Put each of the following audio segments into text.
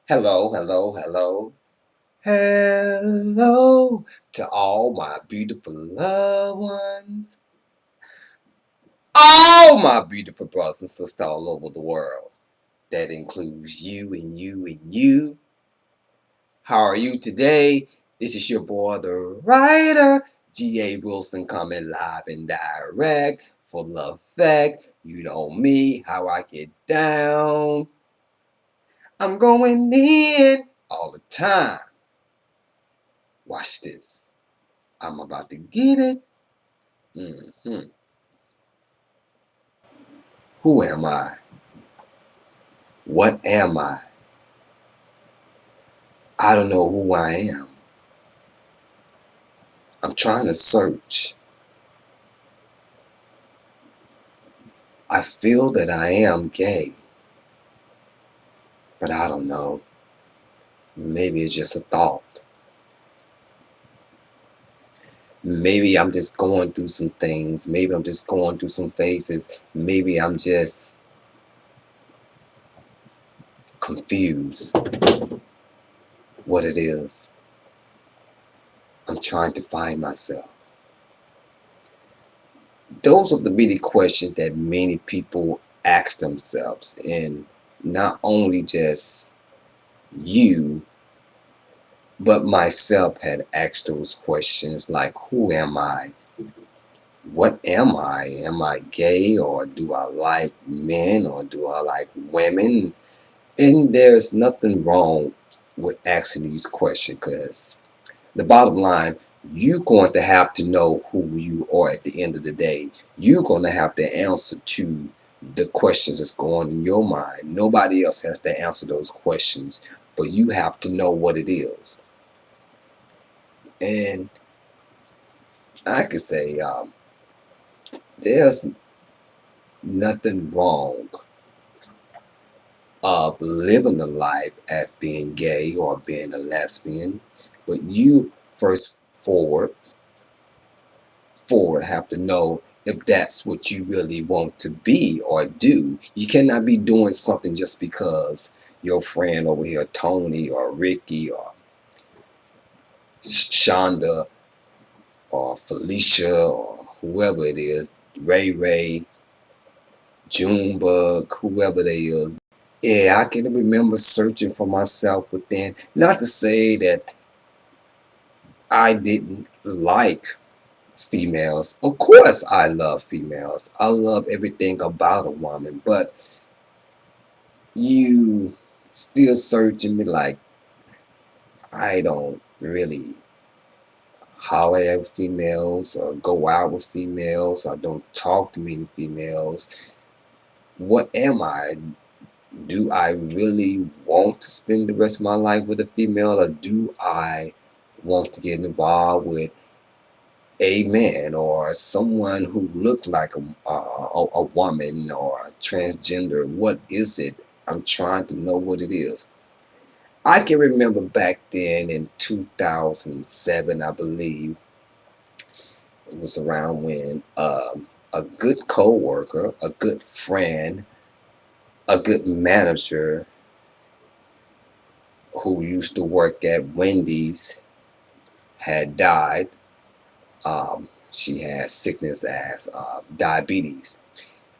Hello, hello, hello. Hello to all my beautiful loved ones. All my beautiful brothers and sisters all over the world. That includes you and you and you. How are you today? This is your boy, the writer, G.A. Wilson, coming live and direct for the fact you know me, how I get down. I'm going in all the time. Watch this. I'm about to get it. hmm Who am I? What am I? I don't know who I am. I'm trying to search. I feel that I am gay, but I don't know. Maybe it's just a thought. Maybe I'm just going through some things. Maybe I'm just going through some phases. Maybe I'm just confused what it is. I'm trying to find myself. Those are the many questions that many people ask themselves, and not only just you, but myself had asked those questions like, who am I? What am I? Am I gay, or do I like men, or do I like women? And there's nothing wrong with asking these questions, because the bottom line, you're going to have to know who you are at the end of the day. You're going to have to answer to the questions that's going in your mind. Nobody else has to answer those questions, but you have to know what it is. And I could say there's nothing wrong of living a life as being gay or being a lesbian, but you first forward have to know if that's what you really want to be or do. You cannot be doing something just because your friend over here, Tony or Ricky or Shonda or Felicia or whoever it is, Ray Ray, Junebug, whoever they is. Yeah, I can remember searching for myself within. Not to say that I didn't like females. Of course, I love females. I love everything about a woman, but you still searching me like I don't really holler at females or go out with females. I don't talk to many females. What am I? Do I really want to spend the rest of my life with a female, or do I want to get involved with a man or someone who looked like a woman or a transgender? What is it? I'm trying to know what it is. I can remember back then in 2007, I believe it was around when a good co-worker, a good friend, a good manager who used to work at Wendy's had died. She had sickness as diabetes.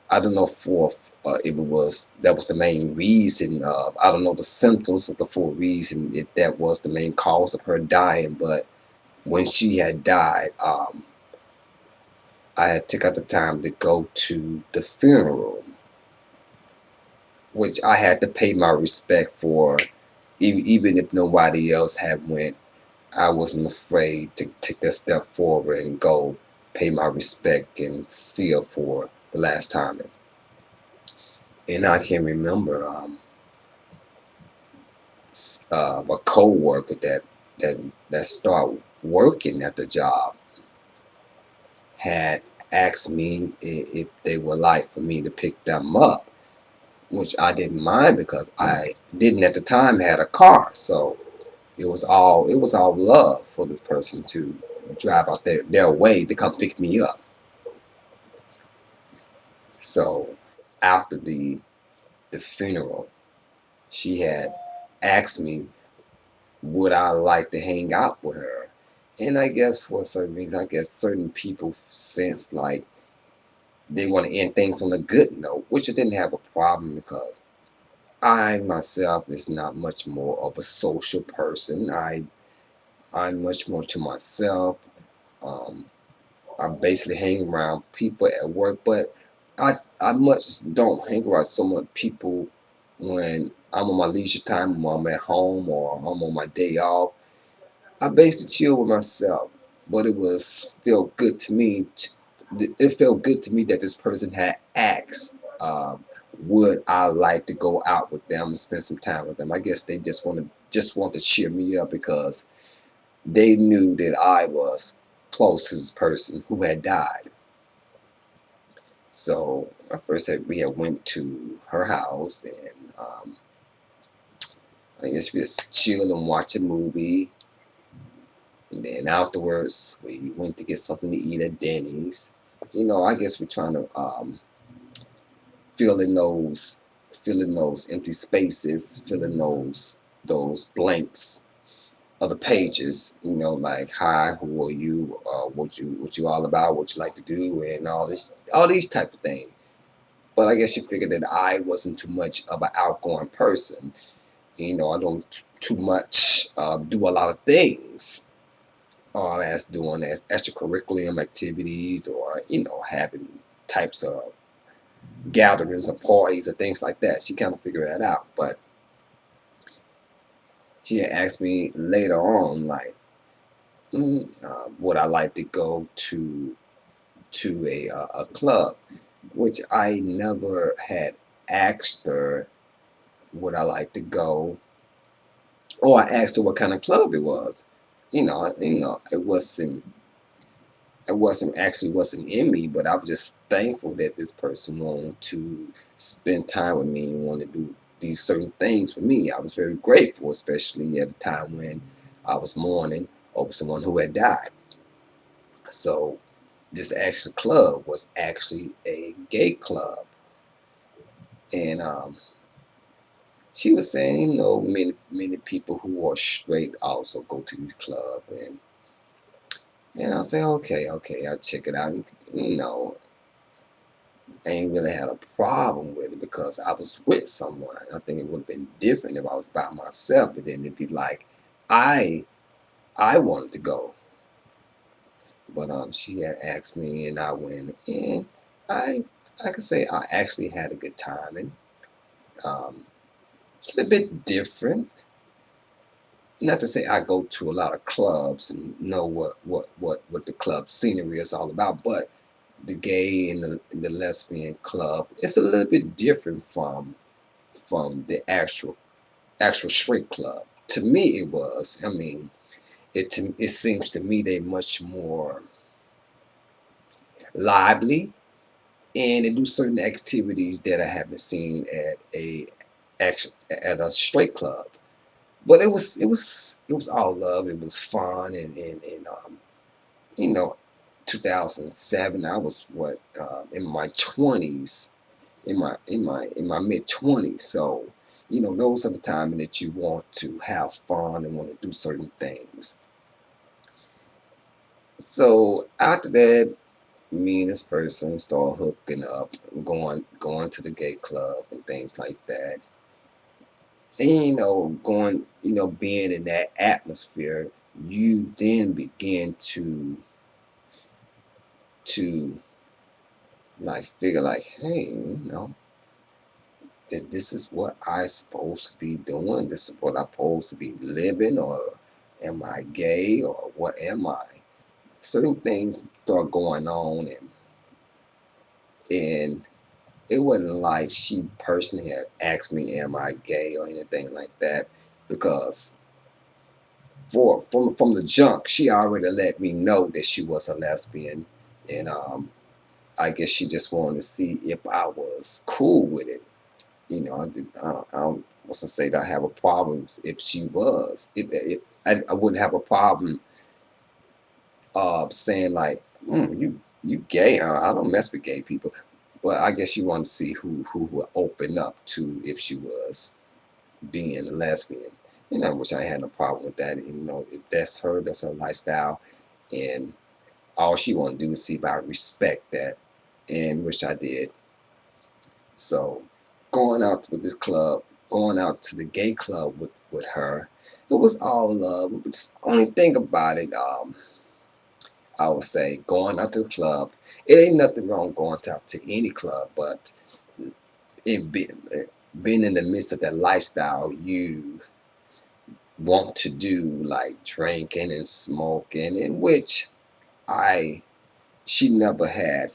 I don't know for if it was that was the main reason. I don't know the symptoms of the full reason if that was the main cause of her dying. But when she had died, I had took out the time to go to the funeral, which I had to pay my respect for, even if nobody else had went. I wasn't afraid to take that step forward and go pay my respect and see her for the last time. And I can remember a co-worker that started working at the job had asked me if they would like for me to pick them up, which I didn't mind because I didn't at the time had a car. So it was all love for this person to drive out their way to come pick me up. So after the funeral, she had asked me would I like to hang out with her. And I guess for a certain reason, I guess certain people sense like they want to end things on a good note, which I didn't have a problem because I myself is not much more of a social person. I'm much more to myself. Um, I basically hang around people at work, but I much don't hang around so much people when I'm on my leisure time, or I'm at home, or I'm on my day off. I basically chill with myself, but it was felt good to me. It felt good to me that this person had asked, would I like to go out with them and spend some time with them? I guess they just want to cheer me up because they knew that I was close to this person who had died. So I first we had went to her house and I guess we just chilled and watched a movie. And then afterwards, we went to get something to eat at Denny's. I guess we're trying to fill in those, fill in those empty spaces, fill in those blanks of the pages. Like hi, who are you? What you all about? What you like to do, and all these type of things. But I guess you figured that I wasn't too much of an outgoing person. I don't too much do a lot of things as doing as extracurricular activities or having types of gatherings or parties or things like that. She kind of figured that out, but she had asked me later on, like, would I like to go to a club, which I never had asked her would I like to go, or I asked her what kind of club it was. It wasn't in me, but I'm just thankful that this person wanted to spend time with me and wanted to do these certain things for me. I was very grateful, especially at the time when I was mourning over someone who had died. So this actual club was actually a gay club, and she was saying, many people who are straight also go to these clubs, and I say, okay, I'll check it out. You know, I ain't really had a problem with it because I was with someone. I think it would have been different if I was by myself, but then it'd be like I I wanted to go. But she had asked me and I went and I I could say I actually had a good time and um it's a little bit different. Not to say I go to a lot of clubs and know what the club scenery is all about, but the gay and the lesbian club, it's a little bit different from the actual straight club. To me, it was. I mean, it seems to me they much more lively, and they do certain activities that I haven't seen at a straight club. But it was all love. It was fun, and you know, 2007. I was what in my 20s, in my mid 20s. So those are the time that you want to have fun and want to do certain things. So after that, me and this person start hooking up, going to the gay club and things like that. And going, being in that atmosphere, you then begin to like figure like, hey, that this is what I supposed to be doing. This is what I'm supposed to be living, or am I gay, or what am I? Certain things start going on, and it wasn't like she personally had asked me, am I gay or anything like that, because from the jump, she already let me know that she was a lesbian, and I guess she just wanted to see if I was cool with it. I don't want to say that I have a problem if she was. I wouldn't have a problem saying like, you gay. I don't mess with gay people. But I guess she wanted to see who would open up to if she was. being a lesbian. And I wish I had no problem with that. And, if that's her lifestyle, and all she want to do is see if I respect that, and which I did. So going out with this club, going out to the gay club with her, it was all love. But the only thing about it, I would say going out to the club, it ain't nothing wrong going out to any club, but it being in the midst of that lifestyle, you want to do like drinking and smoking, in which I she never had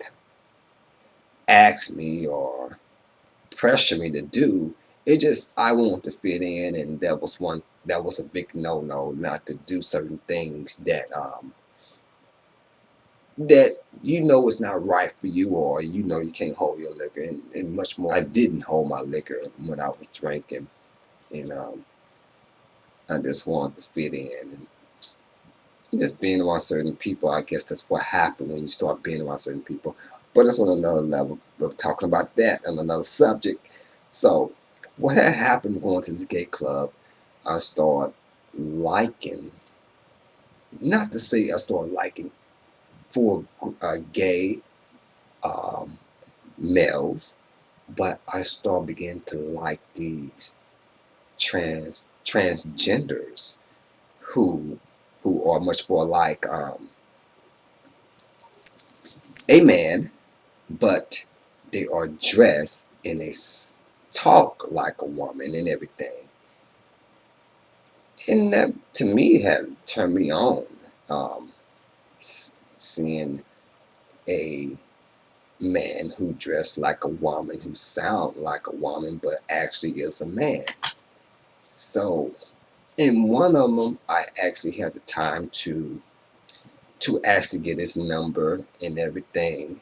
asked me or pressure me to do. It just I wanted to fit in, and that was a big no not to do certain things that it's not right for you, or you can't hold your liquor, and much more. I didn't hold my liquor when I was drinking, and I just wanted to fit in, and just being around certain people. I guess that's what happened when you start being around certain people. But that's on another level. We're talking about that on another subject. So what had happened going to this gay club, I started liking, not to say I started liking for gay um, males, but I started beginning to like these transgenders who are much more like a man, but they are dressed and they talk like a woman and everything. And that to me had turned me on. Seeing a man who dressed like a woman, who sound like a woman, but actually is a man. So in one of them, I actually had the time to actually get his number and everything.